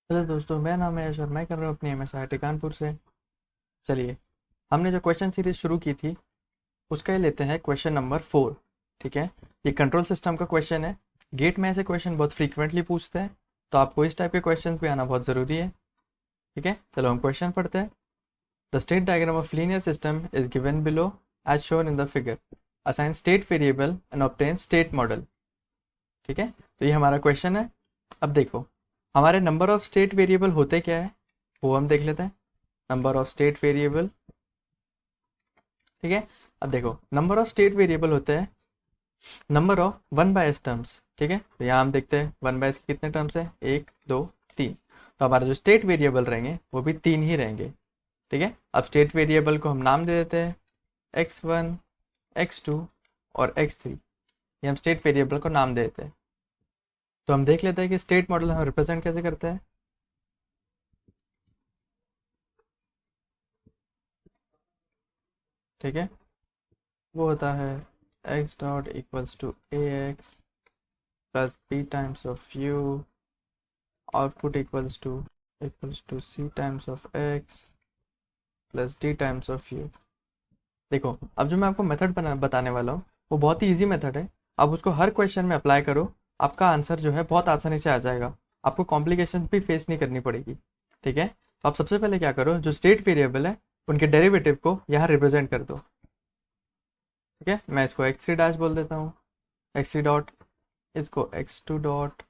Hello दोस्तों, मेरा नाम है यश और मैं कर रहा हूँ अपनी एमएसआईटी कानपुर से। चलिए, हमने जो क्वेश्चन सीरीज शुरू की थी उसका ये लेते हैं क्वेश्चन नंबर 4। ठीक है, ये कंट्रोल सिस्टम का क्वेश्चन है। गेट में ऐसे क्वेश्चन बहुत फ्रीक्वेंटली पूछते हैं, तो आपको इस टाइप के क्वेश्चन भी आना बहुत ज़रूरी है। ठीक है, चलो हम क्वेश्चन पढ़ते हैं। The state diagram of linear system is given below as shown in the figure. Assign state variable and obtain state model. ठीक है, तो ये हमारा क्वेश्चन है। अब देखो, हमारे नंबर ऑफ स्टेट वेरिएबल होते क्या है वो हम देख लेते हैं। नंबर ऑफ स्टेट वेरिएबल, ठीक है। अब देखो, नंबर ऑफ स्टेट वेरिएबल होते हैं number of one by S terms. ठीक है, तो यहाँ हम देखते हैं वन बाय एस के कितने टर्म्स है, एक दो तीन। तो हमारे जो स्टेट वेरिएबल रहेंगे वो भी तीन ही रहेंगे। ठीक है, अब स्टेट वेरिएबल को हम नाम दे देते हैं x1, x2 और x3। ये हम स्टेट वेरिएबल को नाम दे देते हैं। तो हम देख लेते हैं कि स्टेट मॉडल हम रिप्रेजेंट कैसे करते हैं। ठीक है, वो होता है x dot equals to A X plus B times of U, output equals to C times of X plus D times of U. देखो, अब जो मैं आपको मेथड बताने वाला हूँ वो बहुत ही ईजी मेथड है। आप उसको हर क्वेश्चन में अप्लाई करो, आपका आंसर जो है बहुत आसानी से आ जाएगा। आपको कॉम्प्लिकेशन भी फेस नहीं करनी पड़ेगी। ठीक है, तो आप सबसे पहले क्या करो, जो स्टेट वेरिएबल है उनके डेरिवेटिव को यहाँ रिप्रेजेंट कर दो। ठीक है, मैं इसको एक्स थ्री डैश बोल देता हूँ, एक्स थ्री डॉट, इसको x two dot.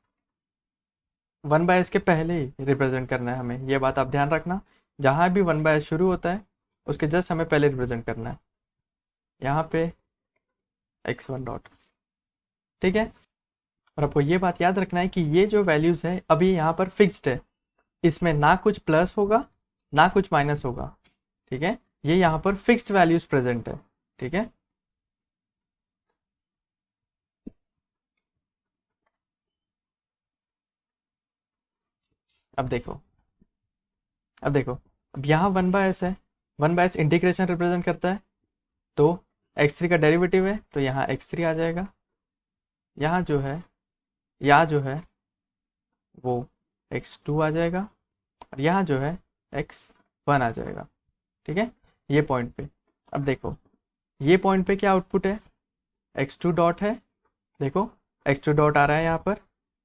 One by S के पहले ही रिप्रेजेंट करना है हमें, ये बात आप ध्यान रखना। जहाँ भी वन बाय एस शुरू होता है उसके जस्ट हमें पहले रिप्रेजेंट करना है, यहाँ पे एक्स वन डॉट। ठीक है, और आपको ये बात याद रखना है कि ये जो वैल्यूज है अभी यहाँ पर फिक्स्ड है, इसमें ना कुछ प्लस होगा ना कुछ माइनस होगा। ठीक है, ये यहाँ पर फिक्स्ड वैल्यूज प्रेजेंट है। ठीक है, अब देखो, अब यहाँ वन बाय एस है, one by S integration represent करता है। तो एक्स थ्री का डेरिवेटिव है तो यहाँ एक्स थ्री आ जाएगा, यहाँ जो है, यहाँ जो है वो एक्स टू आ जाएगा, और यहाँ जो है एक्स वन आ जाएगा। ठीक है, ये पॉइंट पे। अब देखो, ये पॉइंट पे क्या आउटपुट है, एक्स टू डॉट है। देखो, एक्स टू डॉट आ रहा है यहाँ पर,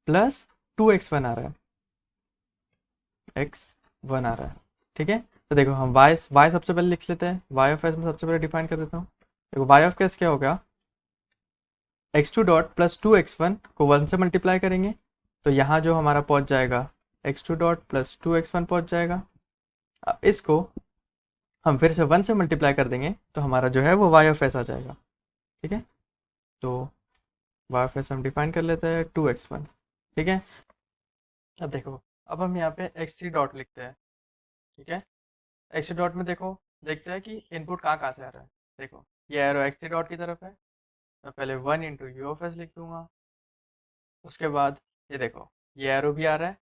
प्लस टू एक्स वन आ रहा है, एक्स वन आ रहा है। ठीक है, तो देखो हम वाई सबसे पहले लिख लेते हैं, वाई ऑफ एस में सबसे पहले डिफाइन कर देता हूँ। देखो वाई ऑफ एस क्या होगा, x two dot plus two x one को वन से मल्टीप्लाई करेंगे तो यहाँ जो हमारा पहुँच जाएगा x two dot plus two x one पहुँच जाएगा। अब इसको हम फिर से वन से मल्टीप्लाई कर देंगे तो हमारा जो है वो वाई ऑफ एस आ जाएगा। ठीक है, तो वाई ऑफ एस हम डिफाइन कर लेते हैं टू एक्स वन। ठीक है, अब देखो, अब हम यहाँ पे एक्स थ्री डॉट लिखते हैं। ठीक है, एक्स थ्री डॉट में देखो, देखते हैं कि इनपुट कहाँ कहाँ से आ रहा है। देखो, ये एरो एक्स थ्री डॉट की तरफ है, मैं पहले one into you of S लिख दूंगा। उसके बाद ये देखो, ये एरो भी आ रहा है,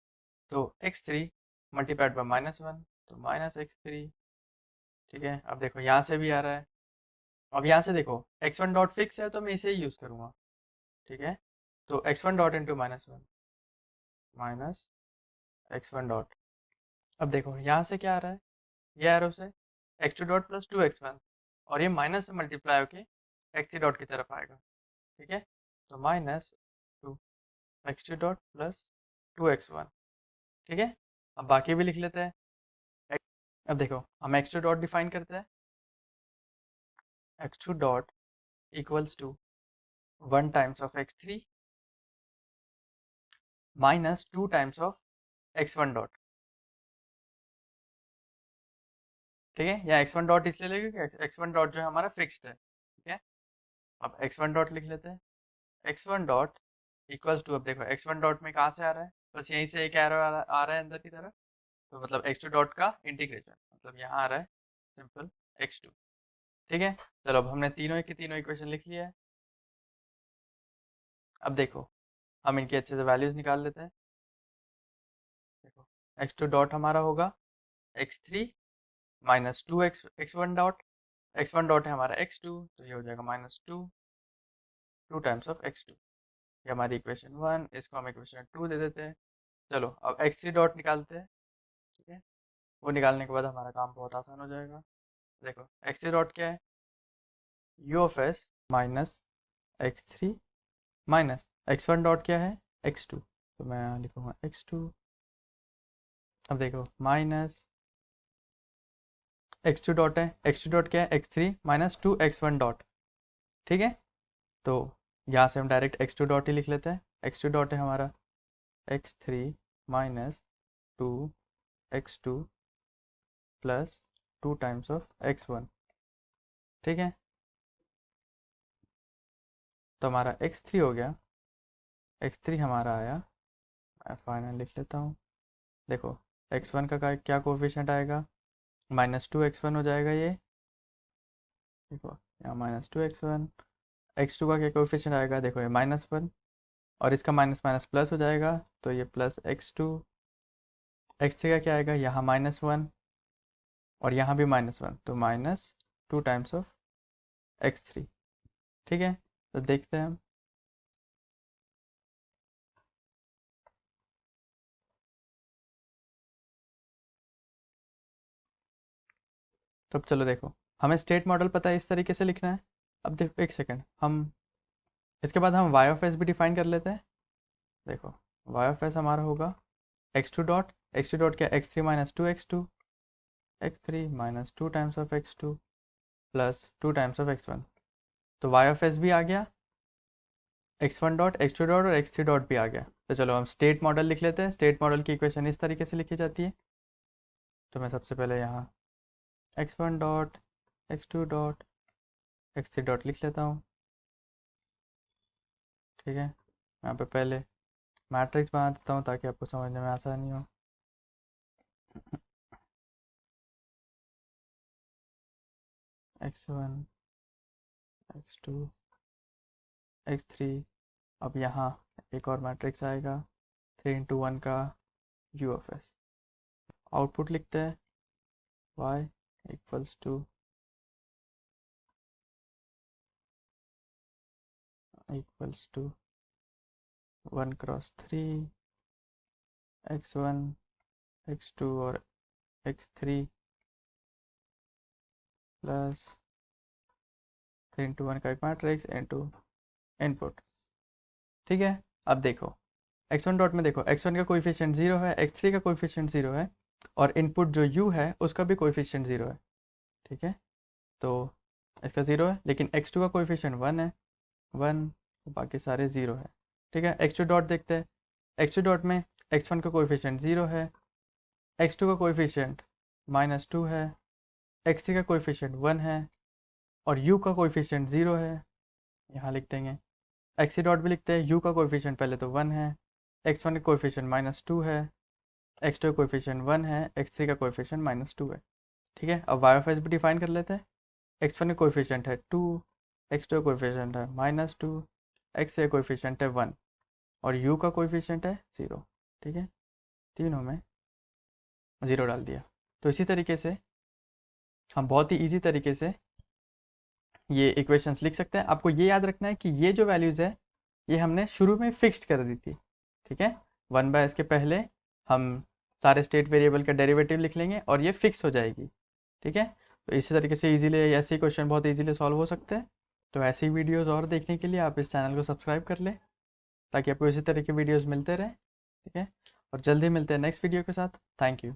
तो x three multiplied by minus one, तो माइनस एक्स थ्री। ठीक है, अब देखो यहाँ से भी आ रहा है। अब यहाँ से देखो, एक्स वन डॉट फिक्स है तो मैं इसे ही यूज़ करूँगा। ठीक है, तो x one dot into minus one, minus x one dot. अब देखो यहाँ से क्या आ रहा है, ये एरो से x two dot plus two x one, और ये माइनस से मल्टीप्लाई होके एक्स थ्री डॉट की तरफ आएगा। ठीक है, तो minus two x two dot plus two x one. ठीक है, अब बाकी भी लिख लेते हैं। अब देखो, हम एक्स टू डॉट डिफाइन करते हैं, X two dot equals to one times of X three minus two times of X one dot. ठीक है, या एक्स वन डॉट इसलिए लेंगे कि एक्स वन डॉट जो है हमारा फिक्स्ड है। ठीक है, अब एक्स वन डॉट लिख लेते हैं, X one dot equals to, अब देखो एक्स वन डॉट में कहाँ से आ रहा है, बस यहीं से एक एरो आ रहा है अंदर की तरफ, तो मतलब एक्स टू डॉट का इंटीग्रेशन, मतलब यहाँ आ रहा है सिंपल एक्स टू। ठीक है, चलो अब हमने तीनों की तीनों इक्वेशन लिख लिया है। अब देखो, हम इनकी अच्छे से वैल्यूज निकाल लेते हैं। देखो, एक्स टू डॉट हमारा होगा X three minus two X X one dot, X one dot है हमारा एक्स टू, तो ये हो जाएगा minus two, two times of X two. ये हमारी इक्वेशन वन, इसको हम इक्वेशन टू दे देते हैं। चलो अब x3 डॉट निकालते हैं। ठीक है, वो निकालने के बाद हमारा काम बहुत आसान हो जाएगा। देखो x3 डॉट क्या है, u of S minus x3 minus x1 dot क्या है, x2, तो मैं यहाँ लिखूँगा x2। अब देखो माइनस x2 डॉट है, x2 डॉट क्या है, x3 माइनस 2x1 डॉट। ठीक है, तो यहाँ से हम डायरेक्ट x2 डॉट ही लिख लेते हैं। x2 डॉट है हमारा x3 minus 2x2 plus 2 times of x1। ठीक है, तो हमारा x3 हो गया, x3 हमारा आया, मैं फाइनल लिख लेता हूँ। देखो x1 का क्या कोफिशिएंट आएगा, -2x1 हो जाएगा ये। देखो यहाँ -2x1, x2 का क्या कोफिशिएंट आएगा, देखो ये -1, और इसका माइनस माइनस प्लस हो जाएगा, तो ये प्लस x2। x3 का क्या आएगा, यहाँ -1 और यहाँ भी -1, तो -2 टाइम्स ऑफ x3। ठीक है, तो देखते हैं हम। तो अब चलो देखो, हमें स्टेट मॉडल पता है, इस तरीके से लिखना है। अब देखो एक सेकेंड, हम इसके बाद हम y ऑफ एस भी डिफाइन कर लेते हैं। देखो y ऑफ एस हमारा होगा x2 डॉट, x2 डॉट क्या, x3 minus 2x2, x3 minus 2 times of x2 plus 2 times of x1। तो y ऑफ एस भी आ गया, x1 डॉट, x2 डॉट और x3 डॉट भी आ गया। तो चलो हम स्टेट मॉडल लिख लेते हैं। स्टेट मॉडल की इक्वेशन इस तरीके से लिखी जाती है। तो मैं सबसे पहले यहाँ x1 dot, x2 dot, x3 dot लिख लेता हूँ। ठीक है, यहाँ पे पहले मैट्रिक्स बना देता हूँ ताकि आपको समझने में आसानी हो। x1, x2, x3, अब यहाँ एक और मैट्रिक्स आएगा 3 into 1 का u ऑफ एस। आउटपुट लिखते हैं y equals to equals to 1 cross 3 x1, x2 और x3 प्लस 3 into 1 का एक मैट्रिक्स इनटू इनपुट। ठीक है, अब देखो x1 डॉट में देखो x1 का कोएफिशिएंट 0 है, x3 का कोएफिशिएंट 0 है, और इनपुट जो u है उसका भी कोएफिशिएंट 0 है। ठीक है, तो इसका 0 है, लेकिन x2 का कोएफिशिएंट 1 है, 1, बाकी सारे 0 है। ठीक है, x2 डॉट देखते हैं। x2 डॉट में x1 का कोएफिशिएंट 0 है, x2 का कोएफिशिएंट -2 है, x3 का कोएफिशिएंट 1 है, और u का कोएफिशिएंट 0 है। यहाँ लिख देंगे, x3 डॉट भी लिखते हैं। u का कोएफिशिएंट पहले तो 1 है, x1 का कोएफिशिएंट -2 है, x2 का कोएफिशिएंट 1 है, x3 का कोएफिशिएंट -2 है। ठीक है, अब y ऑफ एस भी डिफाइन कर लेते हैं। x1 का कोएफिशिएंट है 2, x2 का कोएफिशिएंट है -2, x3 का कोएफिशिएंट है 1, और u का कोएफिशिएंट है 0। ठीक है, तीनों में 0 डाल दिया। तो इसी तरीके से हम बहुत ही ईजी तरीके से ये इक्वेशंस लिख सकते हैं। आपको ये याद रखना है कि ये जो वैल्यूज़ है ये हमने शुरू में फिक्स्ड कर दी थी। ठीक है, 1/s के पहले हम सारे स्टेट वेरिएबल का डेरिवेटिव लिख लेंगे और ये फिक्स हो जाएगी। ठीक है, तो इसी तरीके से इजीली ऐसे क्वेश्चन बहुत इजीली सॉल्व हो सकते हैं। तो ऐसी वीडियोज़ और देखने के लिए आप इस चैनल को सब्सक्राइब कर लें ताकि आपको इसी तरह के वीडियोज़ मिलते रहें। ठीक है, और जल्दी मिलते हैं नेक्स्ट वीडियो के साथ। Thank you.